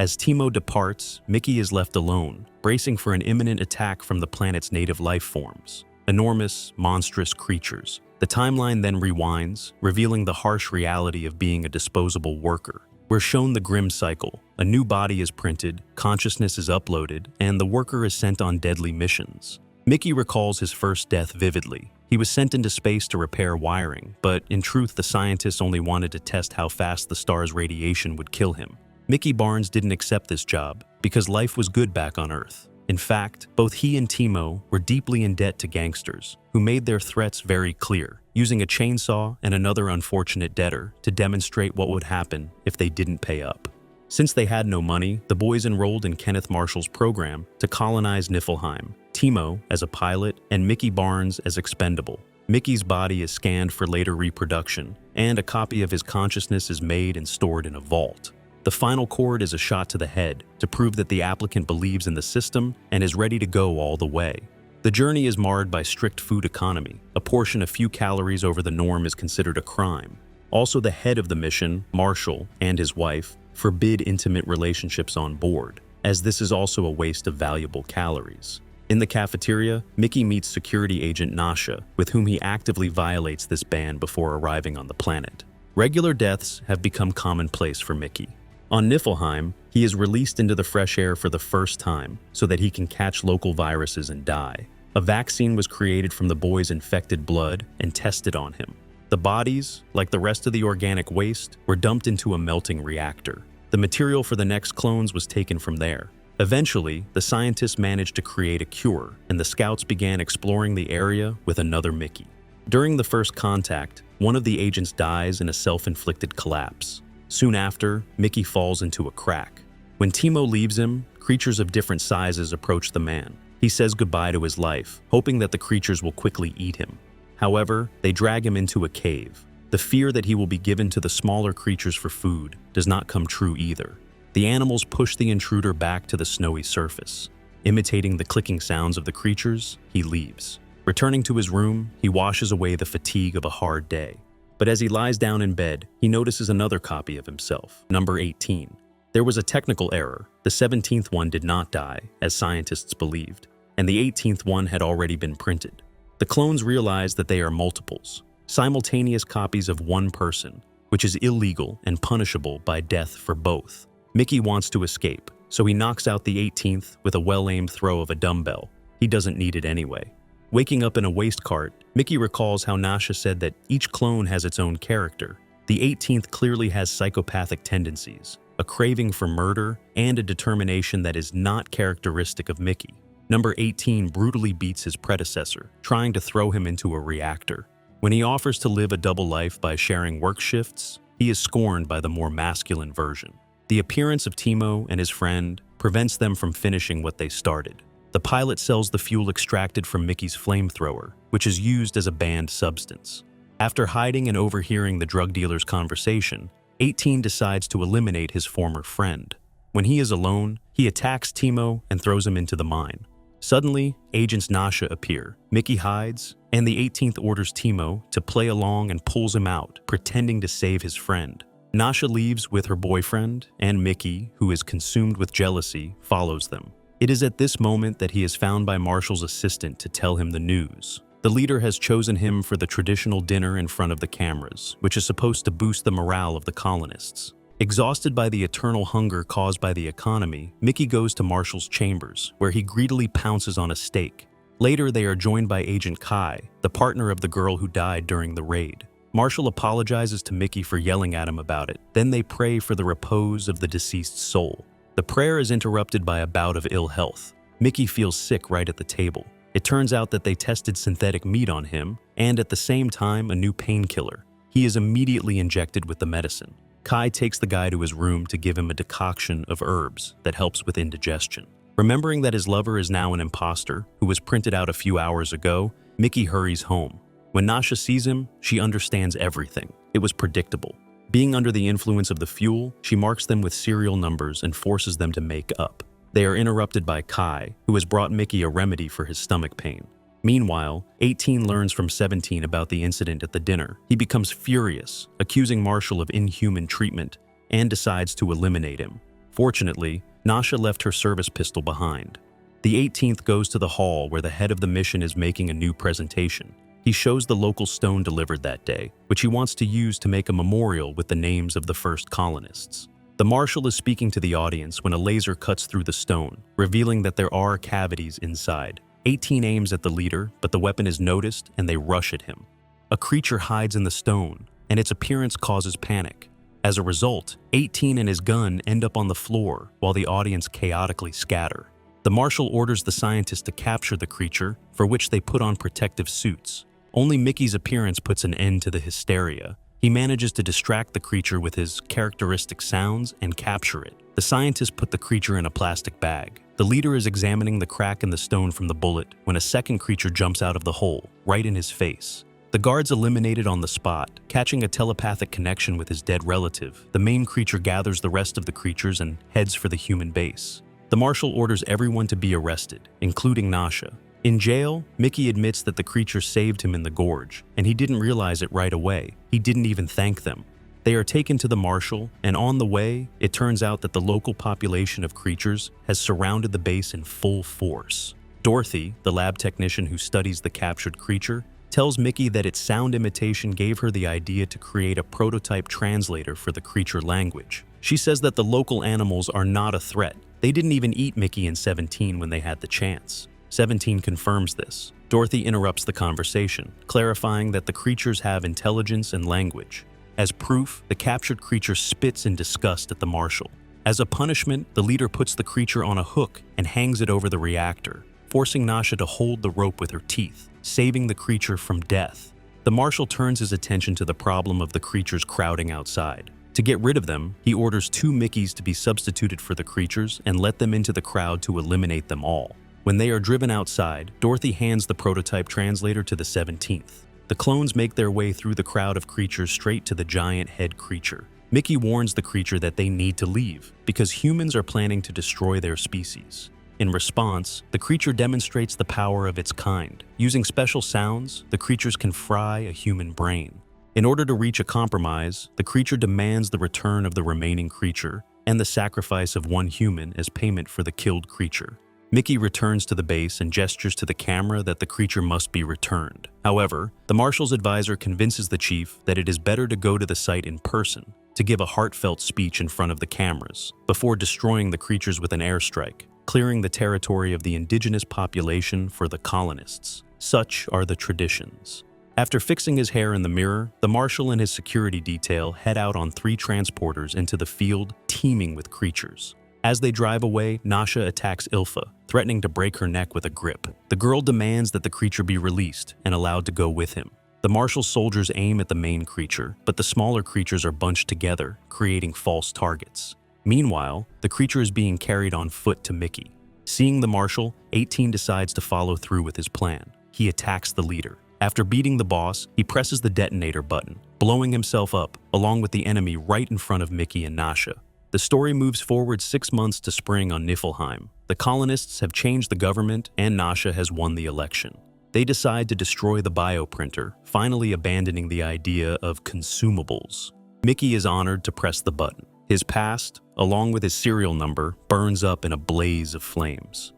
As Timo departs, Mickey is left alone, bracing for an imminent attack from the planet's native life forms. Enormous, monstrous creatures. The timeline then rewinds, revealing the harsh reality of being a disposable worker. We're shown the grim cycle. A new body is printed, consciousness is uploaded, and the worker is sent on deadly missions. Mickey recalls his first death vividly. He was sent into space to repair wiring, but in truth the scientists only wanted to test how fast the star's radiation would kill him. Mickey Barnes didn't accept this job because life was good back on Earth. In fact, both he and Timo were deeply in debt to gangsters, who made their threats very clear, using a chainsaw and another unfortunate debtor to demonstrate what would happen if they didn't pay up. Since they had no money, the boys enrolled in Kenneth Marshall's program to colonize Niflheim, Timo as a pilot and Mickey Barnes as Expendable. Mickey's body is scanned for later reproduction, and a copy of his consciousness is made and stored in a vault. The final chord is a shot to the head to prove that the applicant believes in the system and is ready to go all the way. The journey is marred by strict food economy. A portion a few calories over the norm is considered a crime. Also, the head of the mission, Marshall, and his wife, forbid intimate relationships on board, as this is also a waste of valuable calories. In the cafeteria, Mickey meets security agent Nasha, with whom he actively violates this ban before arriving on the planet. Regular deaths have become commonplace for Mickey. On Niflheim, he is released into the fresh air for the first time so that he can catch local viruses and die. A vaccine was created from the boy's infected blood and tested on him. The bodies, like the rest of the organic waste, were dumped into a melting reactor. The material for the next clones was taken from there. Eventually, the scientists managed to create a cure, and the scouts began exploring the area with another Mickey. During the first contact, one of the agents dies in a self-inflicted collapse. Soon after, Mickey falls into a crack. When Timo leaves him, creatures of different sizes approach the man. He says goodbye to his life, hoping that the creatures will quickly eat him. However, they drag him into a cave. The fear that he will be given to the smaller creatures for food does not come true either. The animals push the intruder back to the snowy surface. Imitating the clicking sounds of the creatures, he leaves. Returning to his room, he washes away the fatigue of a hard day. But as he lies down in bed, he notices another copy of himself, number 18. There was a technical error. The 17th one did not die, as scientists believed, and the 18th one had already been printed. The clones realize that they are multiples, simultaneous copies of one person, which is illegal and punishable by death for both. Mickey wants to escape, so he knocks out the 18th with a well-aimed throw of a dumbbell. He doesn't need it anyway. Waking up in a waste cart, Mickey recalls how Nasha said that each clone has its own character. The 18th clearly has psychopathic tendencies, a craving for murder, and a determination that is not characteristic of Mickey. Number 18 brutally beats his predecessor, trying to throw him into a reactor. When he offers to live a double life by sharing work shifts, he is scorned by the more masculine version. The appearance of Timo and his friend prevents them from finishing what they started. The pilot sells the fuel extracted from Mickey's flamethrower, which is used as a banned substance. After hiding and overhearing the drug dealer's conversation, 18 decides to eliminate his former friend. When he is alone, he attacks Timo and throws him into the mine. Suddenly, agents Nasha appear. Mickey hides, and the 18th orders Timo to play along and pulls him out, pretending to save his friend. Nasha leaves with her boyfriend, and Mickey, who is consumed with jealousy, follows them. It is at this moment that he is found by Marshall's assistant to tell him the news. The leader has chosen him for the traditional dinner in front of the cameras, which is supposed to boost the morale of the colonists. Exhausted by the eternal hunger caused by the economy, Mickey goes to Marshall's chambers, where he greedily pounces on a steak. Later, they are joined by Agent Kai, the partner of the girl who died during the raid. Marshall apologizes to Mickey for yelling at him about it. Then they pray for the repose of the deceased soul. The prayer is interrupted by a bout of ill health. Mickey feels sick right at the table. It turns out that they tested synthetic meat on him, and at the same time, a new painkiller. He is immediately injected with the medicine. Kai takes the guy to his room to give him a decoction of herbs that helps with indigestion. Remembering that his lover is now an imposter who was printed out a few hours ago, Mickey hurries home. When Nasha sees him, she understands everything. It was predictable. Being under the influence of the fuel, she marks them with serial numbers and forces them to make up. They are interrupted by Kai, who has brought Mickey a remedy for his stomach pain. Meanwhile, 18 learns from 17 about the incident at the dinner. He becomes furious, accusing Marshall of inhuman treatment, and decides to eliminate him. Fortunately, Nasha left her service pistol behind. The 18th goes to the hall where the head of the mission is making a new presentation. He shows the local stone delivered that day, which he wants to use to make a memorial with the names of the first colonists. The marshal is speaking to the audience when a laser cuts through the stone, revealing that there are cavities inside. 18 aims at the leader, but the weapon is noticed and they rush at him. A creature hides in the stone, and its appearance causes panic. As a result, 18 and his gun end up on the floor while the audience chaotically scatter. The marshal orders the scientists to capture the creature, for which they put on protective suits. Only Mickey's appearance puts an end to the hysteria. He manages to distract the creature with his characteristic sounds and capture it. The scientists put the creature in a plastic bag. The leader is examining the crack in the stone from the bullet when a second creature jumps out of the hole, right in his face. The guards eliminated on the spot, catching a telepathic connection with his dead relative. The main creature gathers the rest of the creatures and heads for the human base. The marshal orders everyone to be arrested, including Nasha. In jail, Mickey admits that the creature saved him in the gorge, and he didn't realize it right away. He didn't even thank them. They are taken to the marshal, and on the way, it turns out that the local population of creatures has surrounded the base in full force. Dorothy, the lab technician who studies the captured creature, tells Mickey that its sound imitation gave her the idea to create a prototype translator for the creature language. She says that the local animals are not a threat. They didn't even eat Mickey and 17 when they had the chance. 17 confirms this. Dorothy interrupts the conversation, clarifying that the creatures have intelligence and language. As proof, the captured creature spits in disgust at the marshal. As a punishment, the leader puts the creature on a hook and hangs it over the reactor, forcing Nasha to hold the rope with her teeth, saving the creature from death. The marshal turns his attention to the problem of the creatures crowding outside. To get rid of them, he orders 2 Mickeys to be substituted for the creatures and let them into the crowd to eliminate them all. When they are driven outside, Dorothy hands the prototype translator to the 17th. The clones make their way through the crowd of creatures straight to the giant head creature. Mickey warns the creature that they need to leave because humans are planning to destroy their species. In response, the creature demonstrates the power of its kind. Using special sounds, the creatures can fry a human brain. In order to reach a compromise, the creature demands the return of the remaining creature and the sacrifice of 1 human as payment for the killed creature. Mickey returns to the base and gestures to the camera that the creature must be returned. However, the marshal's advisor convinces the chief that it is better to go to the site in person to give a heartfelt speech in front of the cameras before destroying the creatures with an airstrike, clearing the territory of the indigenous population for the colonists. Such are the traditions. After fixing his hair in the mirror, the marshal and his security detail head out on 3 transporters into the field teeming with creatures. As they drive away, Nasha attacks Ylfa, threatening to break her neck with a grip. The girl demands that the creature be released and allowed to go with him. The marshal's soldiers aim at the main creature, but the smaller creatures are bunched together, creating false targets. Meanwhile, the creature is being carried on foot to Mickey. Seeing the marshal, 18 decides to follow through with his plan. He attacks the leader. After beating the boss, he presses the detonator button, blowing himself up, along with the enemy right in front of Mickey and Nasha. The story moves forward 6 months to spring on Niflheim. The colonists have changed the government and Nasha has won the election. They decide to destroy the bioprinter, finally abandoning the idea of consumables. Mickey is honored to press the button. His past, along with his serial number, burns up in a blaze of flames.